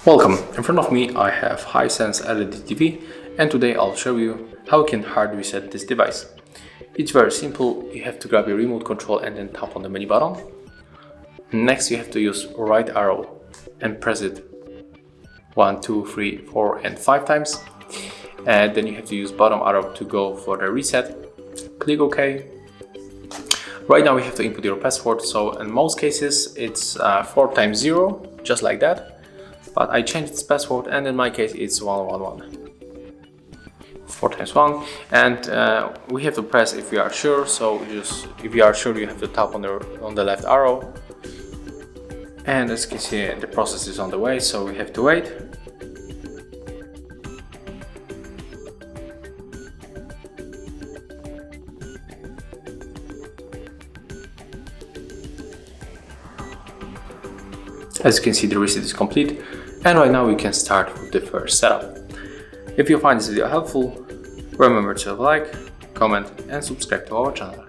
Welcome, in front of me I have HiSense LED TV, and today I'll show you how you can hard reset this device. It's very simple. You have to grab your remote control and then tap on the menu button. Next you have to use right arrow and press it 1, 2, 3, 4 and 5 times, and then you have to use bottom arrow to go for the reset. Click OK. Right now we have to input your password, so in most cases it's 4 times 0, just like that. But I changed its password, and in my case it's 111. 4 times 1, and we have to press if we are sure. So if you are sure, you have to tap on the left arrow. And as you can see, the process is on the way, so we have to wait. As you can see, the reset is complete, and right now we can start with the first setup. If you find this video helpful, remember to like, comment and subscribe to our channel.